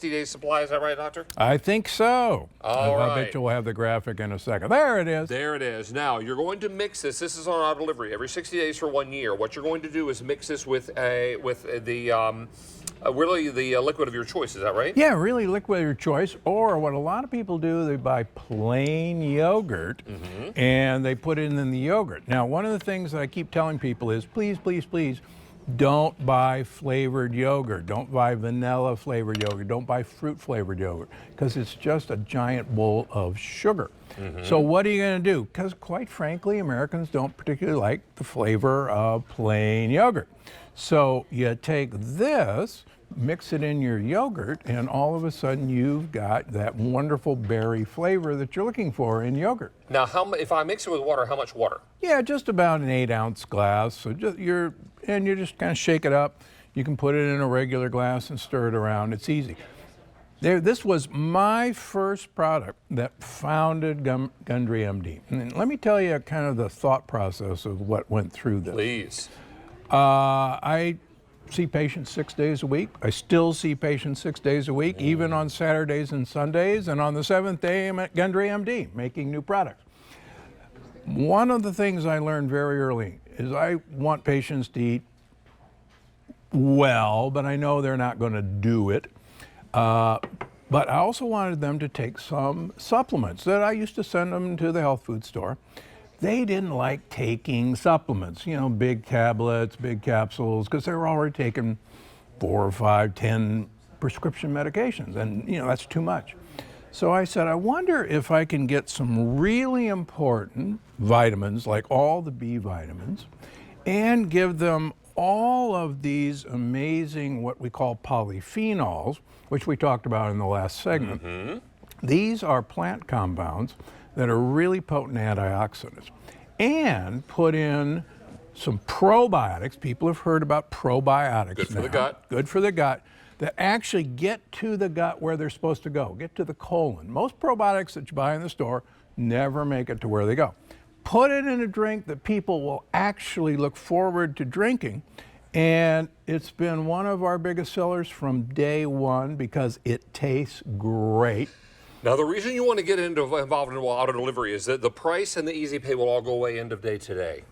60-day supply, is that right, Doctor? I think so. All I right. bet you'll have the graphic in a second. There it is. There it is. Now, you're going to mix this. This is on our delivery every 60 days for 1 year. What you're going to do is mix this with really the liquid of your choice. Is that right? Yeah, really liquid of your choice. Or what a lot of people do, they buy plain yogurt and they put it in the yogurt. Now, one of the things that I keep telling people is please, please, please, don't buy flavored yogurt. Don't buy vanilla flavored yogurt. Don't buy fruit flavored yogurt because it's just a giant bowl of sugar. So what are you going to do? Because quite frankly, Americans don't particularly like the flavor of plain yogurt. So you take this, mix it in your yogurt, and all of a sudden you've got that wonderful berry flavor that you're looking for in yogurt. Now, if I mix it with water, how much water? Yeah, just about an 8-ounce glass. So you just kind of shake it up. You can put it in a regular glass and stir it around. It's easy. This was my first product that founded Gundry MD. And let me tell you kind of the thought process of what went through this. Please. I see patients 6 days a week. I still see patients 6 days a week, even on Saturdays and Sundays. And on the 7th day, I'm at Gundry MD making new products. One of the things I learned very early is I want patients to eat well, but I know they're not going to do it. But I also wanted them to take some supplements that I used to send them to the health food store. They didn't like taking supplements, you know, big tablets, big capsules, because they were already taking 4 or 5, 10 prescription medications, and you know, that's too much. So I said, I wonder if I can get some really important vitamins, like all the B vitamins, and give them all of these amazing, what we call polyphenols, which we talked about in the last segment. These are plant compounds that are really potent antioxidants, and put in some probiotics. People have heard about probiotics. Good for the gut. Good for the gut, that actually get to the gut where they're supposed to go, get to the colon. Most probiotics that you buy in the store never make it to where they go. Put it in a drink that people will actually look forward to drinking, and it's been one of our biggest sellers from day one because it tastes great. Now, the reason you want to get involved in auto delivery is that the price and the easy pay will all go away end of day today.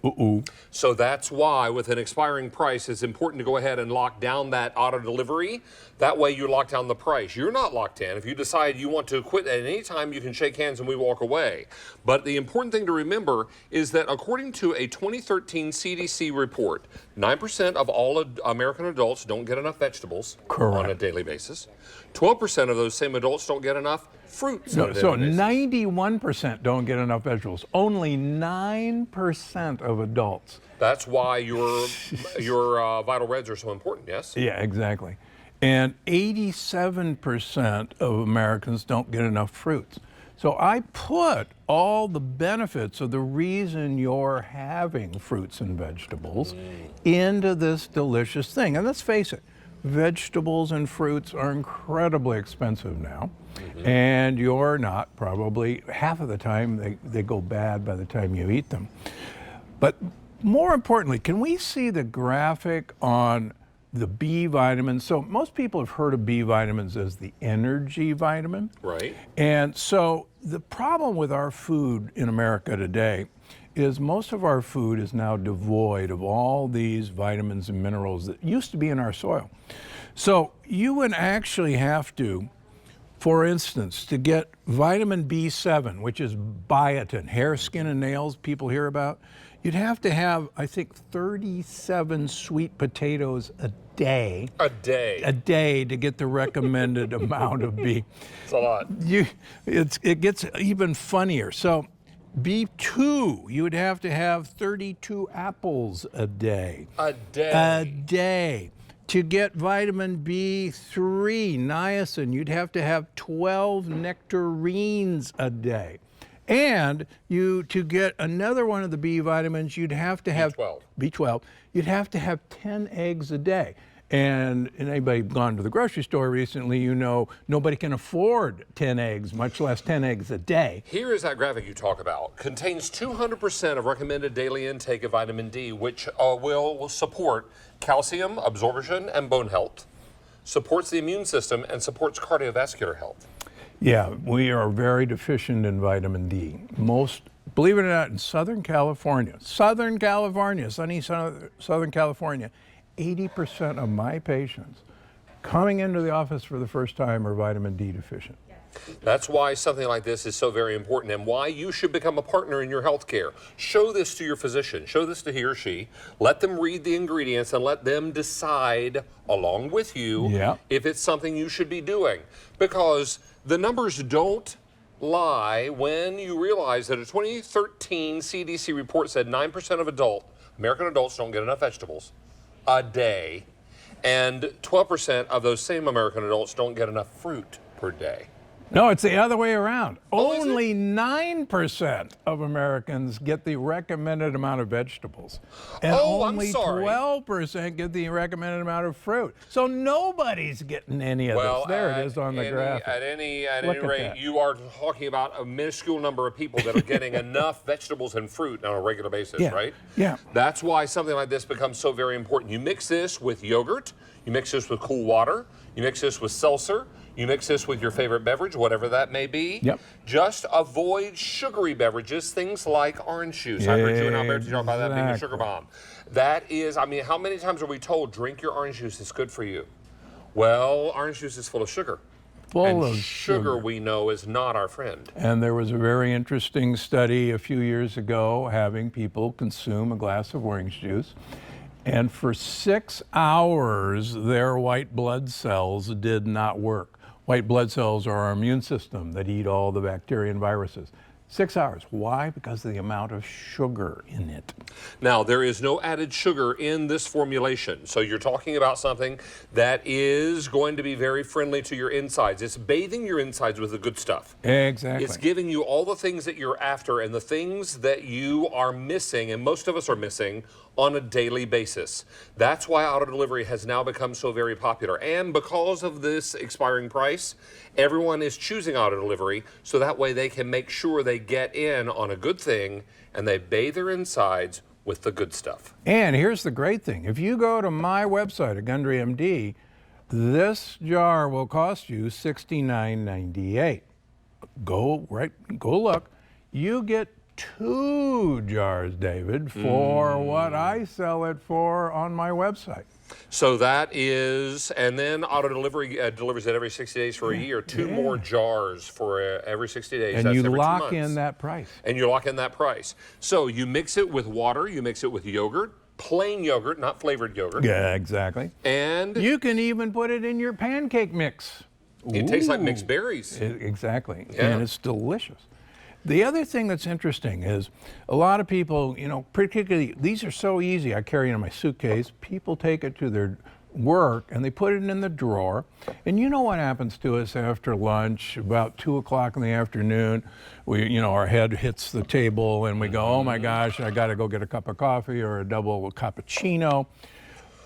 So that's why, with an expiring price, it's important to go ahead and lock down that auto delivery. That way you lock down the price. You're not locked in. If you decide you want to quit at any time, you can shake hands and we walk away. But the important thing to remember is that according to a 2013 CDC report, 9% of all American adults don't get enough vegetables on a daily basis. 12% of those same adults don't get enough fruits. So 91% don't get enough vegetables. Only 9% of adults. That's why your Vital Reds are so important, yes? Yeah, exactly. And 87% of Americans don't get enough fruits. So I put all the benefits of the reason you're having fruits and vegetables into this delicious thing. And let's face it, vegetables and fruits are incredibly expensive now. And you're not probably, half of the time, they go bad by the time you eat them. But more importantly, can we see the graphic on the B vitamins? So most people have heard of B vitamins as the energy vitamin. Right. And so the problem with our food in America today is most of our food is now devoid of all these vitamins and minerals that used to be in our soil. So you would actually have to, for instance, to get vitamin B7, which is biotin, hair, skin, and nails people hear about, you'd have to have, I think, 37 sweet potatoes a day. A day. A day to get the recommended amount of B. It's a lot. It gets even funnier. So B2, you would have to have 32 apples a day. A day. A day. To get vitamin B3, niacin, you'd have to have 12 nectarines a day. And to get another one of the B vitamins, you'd have to have B12. You'd have to have 10 eggs a day. And anybody gone to the grocery store recently, you know nobody can afford 10 eggs, much less 10 eggs a day. Here is that graphic you talk about. Contains 200% of recommended daily intake of vitamin D, which will support calcium absorption and bone health. supports the immune system, and supports cardiovascular health. Yeah, we are very deficient in vitamin D. Most, believe it or not, in Southern California, sunny Southern California, 80% of my patients coming into the office for the first time are vitamin D deficient. That's why something like this is so very important, and why you should become a partner in your health care. Show this to your physician. Show this to he or she. Let them read the ingredients and let them decide along with you if it's something you should be doing. Because the numbers don't lie when you realize that a 2013 CDC report said 9% of American adults don't get enough vegetables a day, and 12% of those same American adults don't get enough fruit per day. No, it's the other way around. Oh, Only 9% of Americans get the recommended amount of vegetables. And only 12% get the recommended amount of fruit. So nobody's getting any of this. There it is on the graphic. At any rate, you are talking about a minuscule number of people that are getting enough vegetables and fruit on a regular basis, right? Yeah. That's why something like this becomes so very important. You mix this with yogurt, you mix this with cool water, you mix this with seltzer, you mix this with your favorite beverage, whatever that may be. Yep. Just avoid sugary beverages, things like orange juice. I heard you and Alberto talk about that being a sugar bomb. That is, I mean, how many times are we told, drink your orange juice, it's good for you? Well, orange juice is full of sugar. Full of sugar, we know, is not our friend. And there was a very interesting study a few years ago having people consume a glass of orange juice. And for 6 hours, their white blood cells did not work. White blood cells are our immune system that eat all the bacteria and viruses. 6 hours. Why? Because of the amount of sugar in it. Now, there is no added sugar in this formulation. So you're talking about something that is going to be very friendly to your insides. It's bathing your insides with the good stuff. Exactly. It's giving you all the things that you're after and the things that you are missing, and most of us are missing, on a daily basis. That's why auto delivery has now become so very popular. And because of this expiring price, everyone is choosing auto delivery so that way they can make sure they get in on a good thing and they bathe their insides with the good stuff. And here's the great thing. If you go to my website at Gundry MD, this jar will cost you $69.98. Go look. You get 2 jars, David, for what I sell it for on my website. So that is, and then auto delivery delivers it every 60 days for a year. 2 more jars for every 60 days. And that's you every 2 lock months. in that price. And you lock in that price. So you mix it with water, you mix it with yogurt, plain yogurt, not flavored yogurt. Yeah, exactly. And you can even put it in your pancake mix. It tastes like mixed berries. Exactly. Yeah. And it's delicious. The other thing that's interesting is a lot of people, you know, particularly, these are so easy. I carry it in my suitcase. People take it to their work and they put it in the drawer. And you know what happens to us after lunch, about 2 o'clock in the afternoon, our head hits the table and we go, oh my gosh, I got to go get a cup of coffee or a double cappuccino.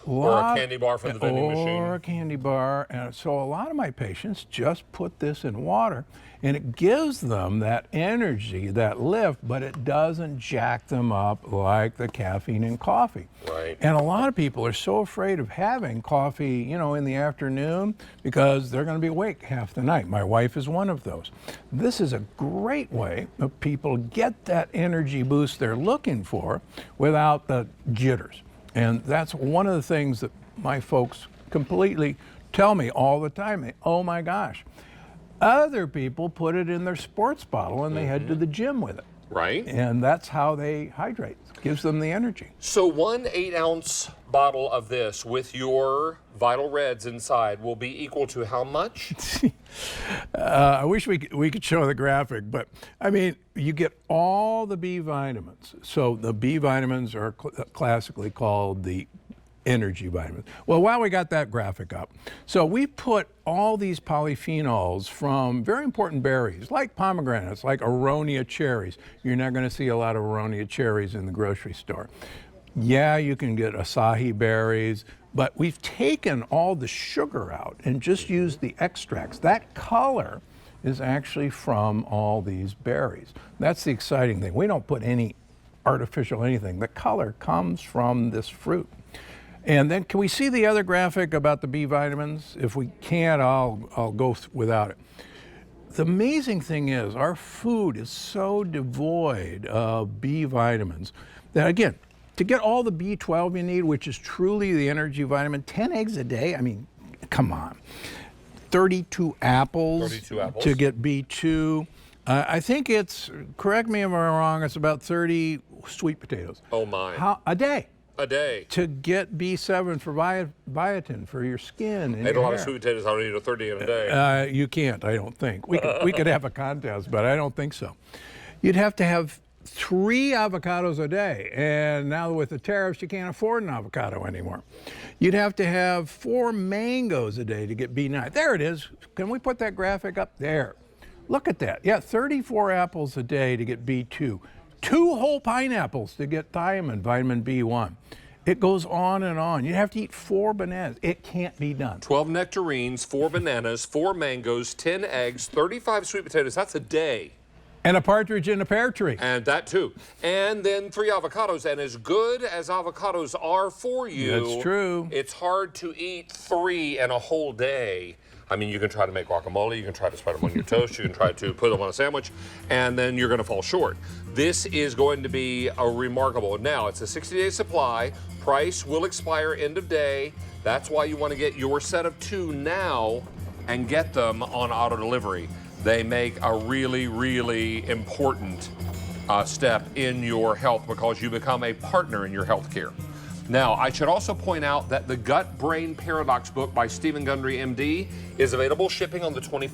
Or a candy bar from the vending machine. Or a candy bar. And so a lot of my patients just put this in water and it gives them that energy, that lift, but it doesn't jack them up like the caffeine in coffee. Right. And a lot of people are so afraid of having coffee, in the afternoon because they're going to be awake half the night. My wife is one of those. This is a great way of people get that energy boost they're looking for without the jitters. And that's one of the things that my folks completely tell me all the time. Oh my gosh. Other people put it in their sports bottle and they head to the gym with it. Right. And that's how they hydrate. It gives them the energy. So 1 8-ounce bottle of this with your Vital Reds inside will be equal to how much? I wish we could show the graphic, but I mean, you get all the B vitamins. So the B vitamins are classically called the energy vitamins. Well, while we got that graphic up, so we put all these polyphenols from very important berries, like pomegranates, like aronia cherries. You're not going to see a lot of aronia cherries in the grocery store. Yeah, you can get acai berries, but we've taken all the sugar out and just used the extracts. That color is actually from all these berries. That's the exciting thing. We don't put any artificial anything. The color comes from this fruit. And then can we see the other graphic about the B vitamins? If we can't, I'll go without it. The amazing thing is our food is so devoid of B vitamins that, again, to get all the B12 you need, which is truly the energy vitamin, 10 eggs a day, I mean, come on. 32 apples, to get B2. I think it's, correct me if I'm wrong, it's about 30 sweet potatoes. Oh my. A day. A day. To get B7 for biotin for your skin. And I ate your a lot of hair. sweet potatoes. I don't eat a 30 in a day. You can't, I don't think. We could have a contest, but I don't think so. You'd have to have 3 avocados a day, and now with the tariffs, you can't afford an avocado anymore. You'd have to have 4 mangoes a day to get B9. There it is. Can we put that graphic up there? Look at that. Yeah, 34 apples a day to get B2. 2 whole pineapples to get thiamine, vitamin B1. It goes on and on. You have to eat 4 bananas. It can't be done. 12 nectarines, 4 bananas, 4 mangoes, 10 eggs, 35 sweet potatoes. That's a day. And a partridge in a pear tree. And that too. And then 3 avocados. And as good as avocados are for you, That's true. It's hard to eat 3 in a whole day. I mean, you can try to make guacamole, you can try to spread them on your toast, you can try to put them on a sandwich, and then you're going to fall short. This is going to be a remarkable. Now, it's a 60-day supply. Price will expire end of day. That's why you want to get your set of 2 now and get them on auto delivery. They make a really, really important step in your health because you become a partner in your health care. Now, I should also point out that the Gut-Brain Paradox book by Stephen Gundry MD is available shipping on the 21st.